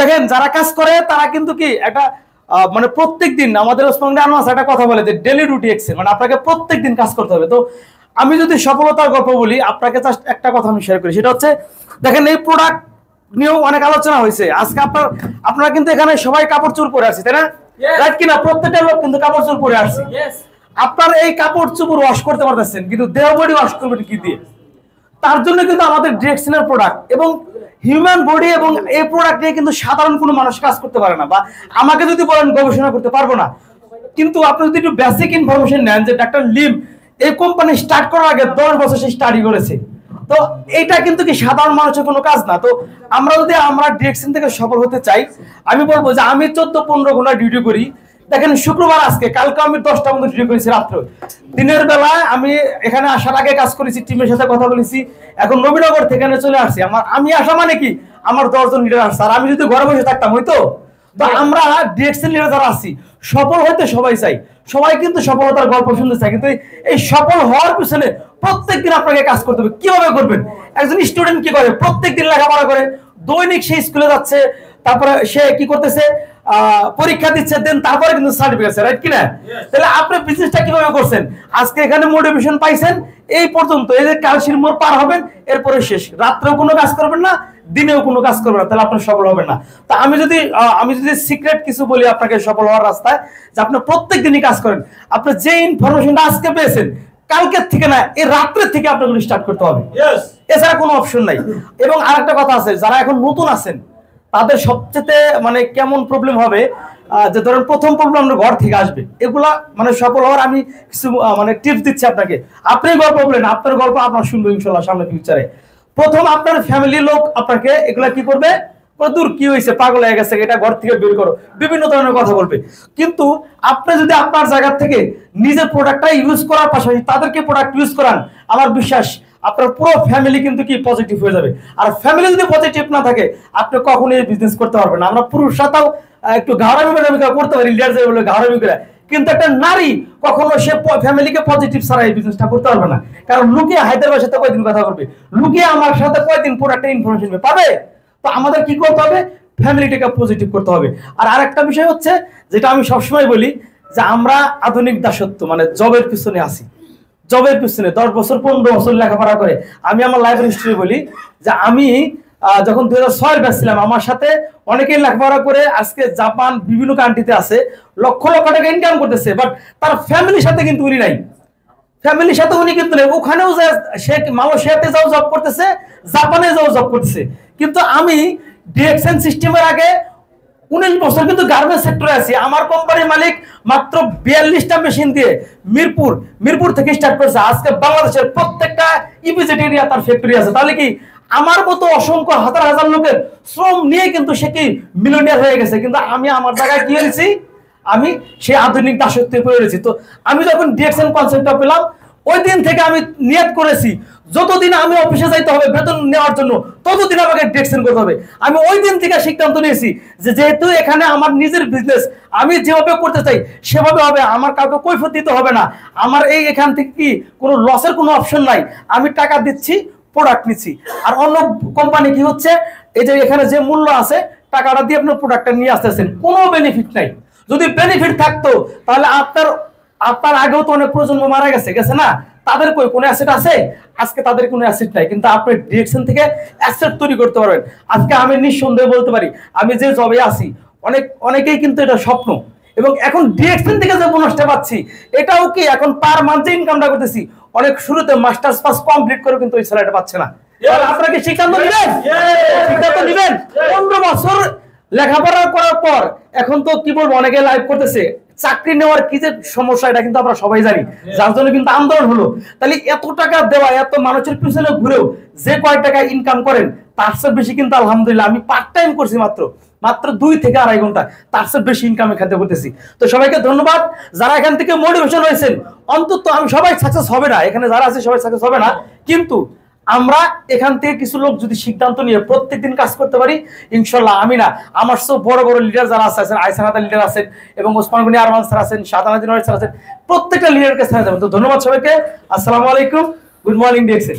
দেখেন যারা কাজ করে তারা কিন্তু কি একটা মানে প্রত্যেকদিন আমাদের ওসমান আনোয়ার একটা কথা বলে যে ডেইলি রুটি এক্সেল, মানে আপনাকে প্রত্যেকদিন কাজ করতে হবে। তো আমি যদি সফলতার গল্প বলি আপনাকে, জাস্ট একটা কথা আমি শেয়ার করি, সেটা হচ্ছে দেখেন এই প্রোডাক্ট নিয়েও অনেক আলোচনা হয়েছে। আজকে আপনারা কিন্তু এখানে সবাই কাপড় চোপড় পরে আছে, তাই না? রাইট কিনা? প্রত্যেকটা লোক কিন্তু কাপড় চোপড় পরে আসছে। আপনার এই কাপড় চোপড় ওয়াশ করতে পারতেছেন, কিন্তু দেহ বডি ওয়াশ করবেন কি দিয়ে? তার জন্য কিন্তু আমাদের ডিরেকশনের প্রোডাক্ট এবং হিউম্যান বডি এবং এই প্রোডাক্ট নিয়ে কিন্তু সাধারণ কোনো মানুষ কাজ করতে পারে না, বা আমাকে যদি বলেন গবেষণা করতে পারবো না। কিন্তু আপনি যদি একটু বেসিক ইনফরমেশন নেন যে ডাক্তার লিম এই কোম্পানি স্টার্ট করার আগে 10 বছর সে স্টাডি করেছে, তো এইটা কিন্তু কি সাধারণ মানুষের কোনো কাজ না। তো আমরা ডিরেকশন থেকে সফল হতে চাই, আমি বলবো যে আমি 14-15 ঘন্টা ডিউটি করি। দেখেন শুক্রবার আজকে, কালকে আমি 10টা মতো ডিউটি করেছি রাত্রে। দিনের বেলায় আমি এখানে আসার আগে কাজ করেছি, টিমের সাথে কথা বলেছি, এখন নবীনগর থেকে চলে আসছি। আমি আসা মানে কি আমার 10 জন লিডার আসছে, আর আমি যদি ঘরে বসে থাকতাম হয়তো। তো আমরা ডিরেকশন লিডার যারা আছি সফল হইতে সবাই চাই, সবাই কিন্তু সফলতার গল্প শুনতে চাই, কিন্তু এই সফল হওয়ার পিছনে প্রত্যেকদিন আপনাকে কাজ করতে হবে। কিভাবে করবেন? একজন স্টুডেন্ট কি করে? প্রত্যেকদিন লেখাপড়া করে, দৈনিক সে স্কুলে যাচ্ছে, তারপরে সে কি করতেছে, পরীক্ষা দিচ্ছে, দেন তারপরে কিন্তু সার্টিফিকেট, রাইট কিনা? তাহলে আপনি বিজনেসটা কিভাবে করছেন? আজকে এখানে মোটিভেশন পাইছেন, এই পর্যন্ত, এই যে কালশির মোড় পার হবেন, এরপরে শেষ। রাত্রেও কোনো কাজ করবেন না, দিনেও কোনো কাজ করবেন না, তাহলে আপনি সফল হবেন না। তা আমি যদি সিক্রেট কিছু বলি আপনাকে সফল হওয়ার রাস্তায়, যে আপনি প্রত্যেক দিনই কাজ করেন। আপনি যে ইনফরমেশনটা আজকে পেয়েছেন, কালকের থেকে না, এই রাত্রের থেকে আপনাকে স্টার্ট করতে হবে, এছাড়া কোনো অপশন নাই। এবং আরেকটা কথা আছে, যারা এখন নতুন আছেন তাদের সবচেয়ে মানে কেমন প্রবলেম হবে, যে ধরেন প্রথম প্রবলেম আমরা ঘর থেকে আসবে, এগুলা মানে সফল হওয়ার আমি কিছু মানে টিপস দিচ্ছি আপনাকে। আপনি গল্প বলেন, আপনার গল্প আপনার শুনবো ইনশাআল্লাহ সামনে ফিউচারে। প্রথম আপনার ফ্যামিলির লোক আপনাকে এগুলা কি করবে, দূর কি হয়েছে, পাগল হয়ে গেছে, এটা ঘর থেকে বের করো, বিভিন্ন ধরনের কথা বলবে। কিন্তু আপনি যদি আপনার জায়গা থেকে নিজের প্রোডাক্টটা ইউজ করার পাশাপাশি তাদেরকে প্রোডাক্ট ইউজ করান, আমার বিশ্বাস আপনার পুরো ফ্যামিলি কিন্তু কি পজিটিভ হয়ে যাবে। আর ফ্যামিলি যদি পজিটিভ না থাকে আপনি কখনোই বিজনেস করতে পারবেন না। আমরা পুরুষরাও একটু ঘাড়ামি করতে পারি, লিডার যে বলে ঘাড়ামি করে, কিন্তু একটা নারী কখনো সে ফ্যামিলিকে পজিটিভ ছাড়া এই বিজনেসটা করতে পারবে না। কারণ লুকিয়ে হায়দ্রাবাদের সাথে কয়দিন কথা বলবে, লুকিয়ে আমার সাথে কয়দিন প্রোডাক্টের ইনফরমেশন পাবে। তো আমাদের কি করতে হবে? ফ্যামিলিটাকে পজিটিভ করতে হবে। আর আরেকটা বিষয় হচ্ছে, যেটা আমি সবসময় বলি, যে আমরা আধুনিক দাসত্ব মানে জবের পিছনে আসি, জবের পিছনে 10 বছর 15 বছর লেখাপড়া করে। আমি আমার লাইফ হিস্ট্রি বলি, যে আমি যখন 2006 ব্যাচ ছিলাম, আমার সাথে অনেকেই লেখাপড়া করে আজকে জাপান বিভিন্ন কান্ট্রিতে আছে, লক্ষ লক্ষ টাকা ইনকাম করতেছে, বাট তার ফ্যামিলির সাথে কিন্তু উনি নাই। ফ্যামিলির সাথে উনি কিন্তু নেই, ওখানেও সে মালয়েশিয়াতে যাও জব করতেছে, জাপানে যাও জব করতেছে। কিন্তু আমি ডিরেকশন সিস্টেমের আগে 19 বছর কিন্তু গার্মেন্টস সেক্টরে আছি। আমার কোম্পানির মালিক মাত্র 42টা মেশিন দিয়ে মিরপুর থেকে স্টার্ট করেছে। আজকে বাংলাদেশের প্রত্যেকটা ইপিজেড এরিয়া তার ফ্যাক্টরি আছে। তাহলে কি আমার মতো অসংখ্য হাজার হাজার লোকের শ্রম নিয়ে কিন্তু সে কি মিলিয়নিয়ার হয়ে গেছে। কিন্তু আমি আমার জায়গায় কি হয়েছি, আমি সেই আধুনিক দাসত্বে পড়ে রয়েছি। তো আমি যখন ডিরেকশন কনসেপ্টটা পেলাম, ওই দিন থেকে আমি নিয়ত করেছি যতদিন আমি অফিসে যাইতে হবে বেতন নেওয়ার জন্য, ততদিন আমাকে ডিরেকশন করতে হবে। আমি ওই দিন থেকে সিদ্ধান্ত নিয়েছি যে যেহেতু এখানে আমার নিজের বিজনেস, আমি যেভাবে করতে চাই সেভাবে হবে, আমার কাউকে কৈফিয়ত দিতে হবে না। আমার এখান থেকে কি কোনো লসের কোনো অপশন নাই। আমি টাকা দিচ্ছি, প্রোডাক্ট নিচ্ছি। আর অন্য কোম্পানি কি হচ্ছে, এই যে এখানে যে মূল্য আছে টাকাটা দিয়ে আপনার প্রোডাক্টটা নিয়ে আসতেছেন, কোনো বেনিফিট নাই। যদি বেনিফিট থাকতো তাহলে আপনার আগেও তো অনেক প্রজন্ম মারা গেছে না, তাদের কোনো অ্যাসেট আছে? আজকে তাদের কোনো অ্যাসেট নাই, কিন্তু আপনি ডিরেকশন থেকে অ্যাসেট তৈরি করতে পারবেন। আজকে আমি নিঃসন্দেহে বলতে পারি, আমি যে জবে আছি অনেকেই কিন্তু এটা স্বপ্ন। এবং এখন ডিরেকশন থেকে যে বোনাসটা পাচ্ছি, এটাও কি এখন পার মান্থে ইনকামটা করতেছি। অনেক শুরুতে মাস্টার্স পাস কমপ্লিট করে কিন্তু ওই স্যালারিটা পাচ্ছে না। আপনারা কি সিদ্ধান্ত নিবেন? 15 বছর লেখাপড়া করার পর এখন তো কি বলবো, অনেকে লাইভ করতেছে, চাকরি নেওয়ার কি যে সমস্যা এটা কিন্তু আমরা সবাই জানি, যার জন্য কিন্তু আন্দোলন হলো। তাহলে এত টাকা দেওয়া, এত মানুষের পিছনে ঘুরেও যে কয়েক টাকা ইনকাম করেন, তার চেয়ে বেশি কিন্তু আলহামদুলিল্লাহ আমি পার্ট টাইম করছি মাত্র 2 থেকে 2.5 ঘন্টা, তার চেয়ে বেশি ইনকামের খাতে করতেছি। তো সবাইকে ধন্যবাদ যারা এখান থেকে মোটিভেশন হয়েছেন। অন্তত আমি সবাই সাকসেস হবে না, এখানে যারা আছে সবাই সাকসেস হবে না, কিন্তু আমরা এখান থেকে কিছু লোক যদি সিদ্ধান্ত নিয়ে প্রত্যেকদিন কাজ করতে পারি, ইনশাল্লাহ আমি না, আমার সব বড় বড় লিডার যারা আছেন, আইসানাদা লিডার আছেন এবং ওসমান গনি আরমান স্যার আছেন, শাহজাহান স্যার আছেন, প্রত্যেকটা লিডারকে স্থানে যাবেন। তো ধন্যবাদ সবাইকে। আসসালামু আলাইকুম, গুড মর্নিং ডিরেকশন।